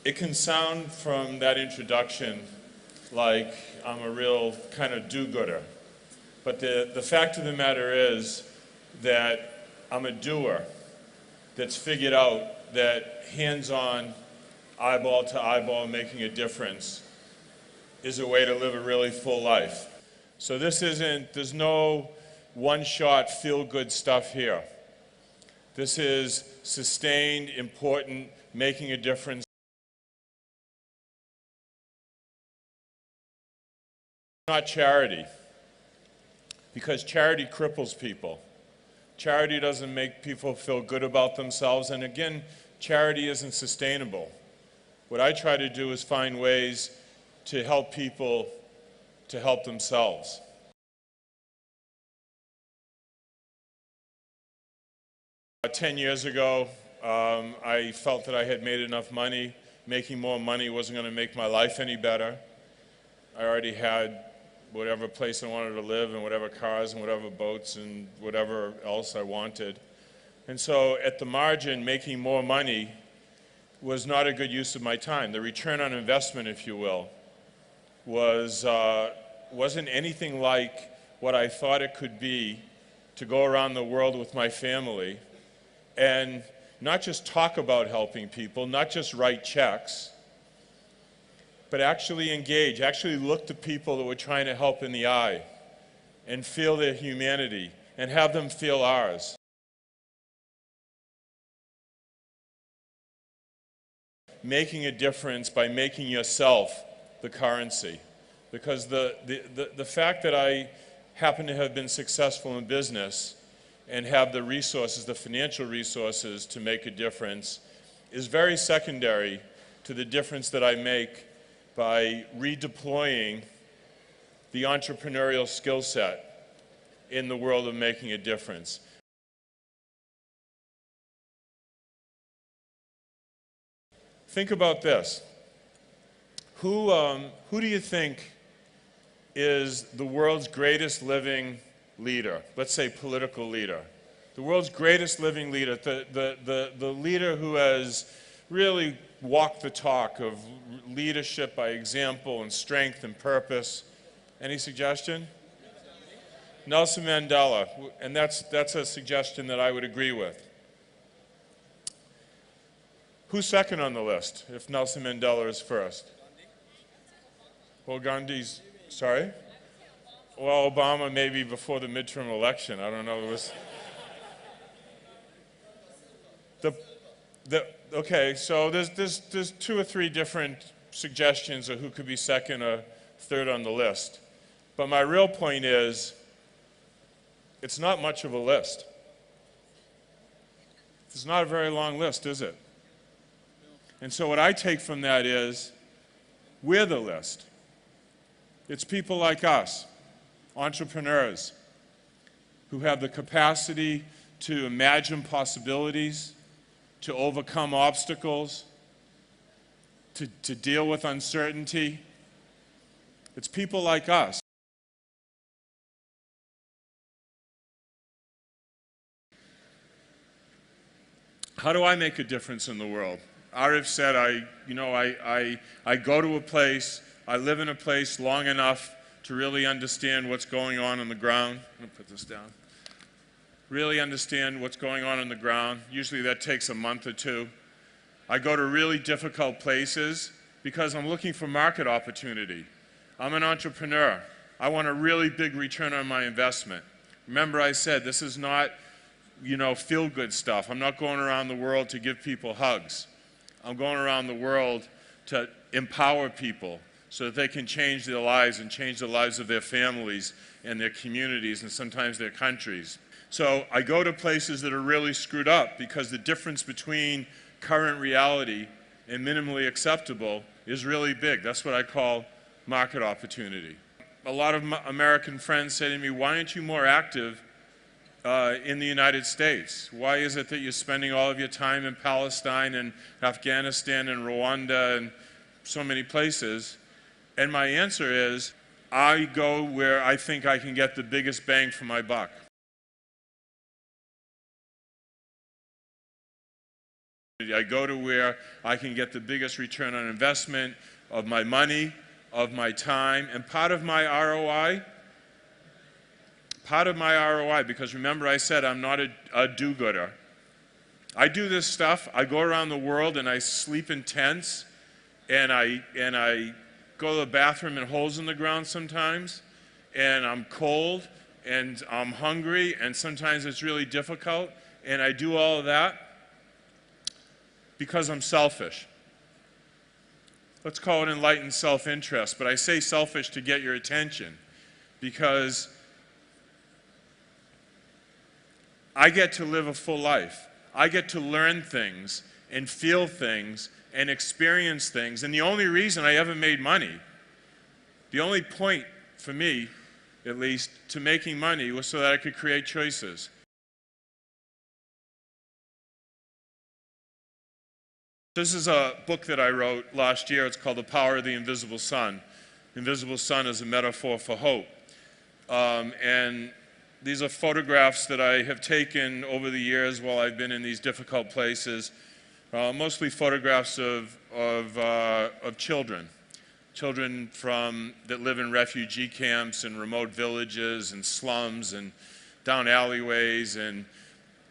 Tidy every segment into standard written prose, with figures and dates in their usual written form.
It can sound from that introduction like I'm a real kind of do-gooder. But the fact of the matter is that I'm a doer that's figured out that hands-on, eyeball to eyeball, making a difference is a way to live a really full life. So there's no one-shot feel-good stuff here. This is sustained, important, making a difference. Not charity, because charity cripples people. Charity doesn't make people feel good about themselves, and again, charity isn't sustainable. What I try to do is find ways to help people to help themselves. About 10 years ago, I felt that I had made enough money. Making more money wasn't going to make my life any better. I already had whatever place I wanted to live and whatever cars and whatever boats and whatever else I wanted. And so at the margin, making more money was not a good use of my time. The return on investment, if you will, wasn't anything like what I thought it could be to go around the world with my family and not just talk about helping people, not just write checks, but actually engage, actually look the people that we're trying to help in the eye and feel their humanity and have them feel ours. Making a difference by making yourself the currency. Because the fact that I happen to have been successful in business and have the resources, the financial resources to make a difference is very secondary to the difference that I make by redeploying the entrepreneurial skill set in the world of making a difference. Think about this. Who do you think is the world's greatest living leader? Let's say political leader. The world's greatest living leader, the leader who has really walked the talk of leadership by example and strength and purpose. Any suggestion? Nelson Mandela, and that's a suggestion that I would agree with. Who's second on the list if Nelson Mandela is first? Well, Gandhi's, sorry? Well, Obama maybe before the midterm election. I don't know. It was okay, so there's two or three different suggestions of who could be second or third on the list. But my real point is, it's not much of a list. It's not a very long list, is it? And so what I take from that is, we're the list. It's people like us, entrepreneurs, who have the capacity to imagine possibilities, to overcome obstacles, to deal with uncertainty. It's people like us. How do I make a difference in the world? Arif said, I go to a place, I live in a place long enough to really understand what's going on the ground. I'm going to put this down. Really understand what's going on the ground. Usually that takes a month or two. I go to really difficult places because I'm looking for market opportunity. I'm an entrepreneur. I want a really big return on my investment. Remember I said this is not, feel-good stuff. I'm not going around the world to give people hugs. I'm going around the world to empower people so that they can change their lives and change the lives of their families and their communities and sometimes their countries. So I go to places that are really screwed up because the difference between current reality and minimally acceptable is really big. That's what I call market opportunity. A lot of American friends say to me, why aren't you more active in the United States? Why is it that you're spending all of your time in Palestine and Afghanistan and Rwanda and so many places? And my answer is, I go where I think I can get the biggest bang for my buck. I go to where I can get the biggest return on investment of my money, of my time, and part of my ROI, because remember I said I'm not a do-gooder. I do this stuff, I go around the world and I sleep in tents, and I go to the bathroom in holes in the ground sometimes, and I'm cold, and I'm hungry, and sometimes it's really difficult, and I do all of that because I'm selfish. Let's call it enlightened self-interest, but I say selfish to get your attention because I get to live a full life. I get to learn things and feel things and experience things, and the only reason I ever made money, the only point for me, at least, to making money was so that I could create choices. This is a book that I wrote last year. It's called The Power of the Invisible Sun. Invisible sun is a metaphor for hope. And these are photographs that I have taken over the years while I've been in these difficult places, mostly photographs of children. Children that live in refugee camps and remote villages and slums and down alleyways and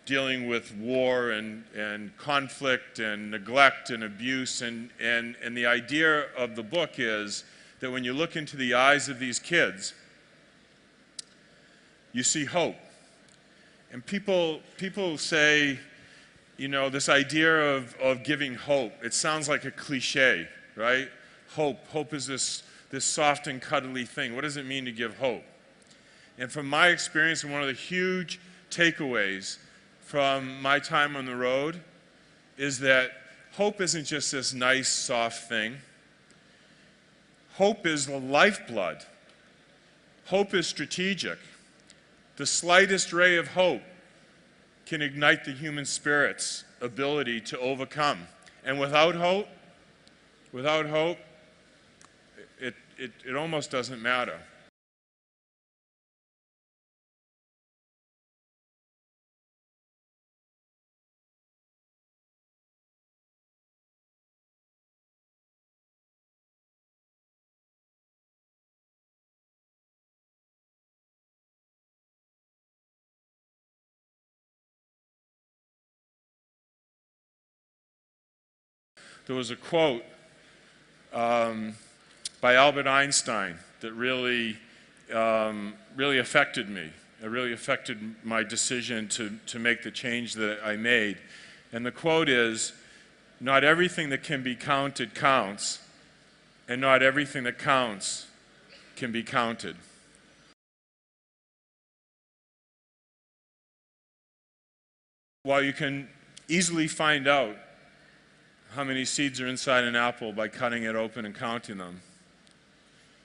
dealing with war and conflict and neglect and abuse. And the idea of the book is that when you look into the eyes of these kids, you see hope. And people say, you know, this idea of giving hope, it sounds like a cliche, right? Hope is this soft and cuddly thing. What does it mean to give hope? And from my experience, and one of the huge takeaways from my time on the road is that hope isn't just this nice, soft thing. Hope is the lifeblood. Hope is strategic. The slightest ray of hope can ignite the human spirit's ability to overcome. And without hope, it almost doesn't matter. There was a quote by Albert Einstein that really affected me. It really affected my decision to make the change that I made. And the quote is, "Not everything that can be counted counts, and not everything that counts can be counted." While you can easily find out how many seeds are inside an apple by cutting it open and counting them,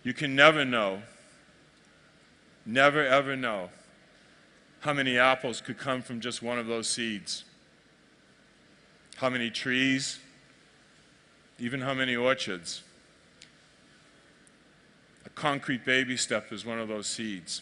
you can never know, never ever know, how many apples could come from just one of those seeds. How many trees, even how many orchards. A concrete baby step is one of those seeds.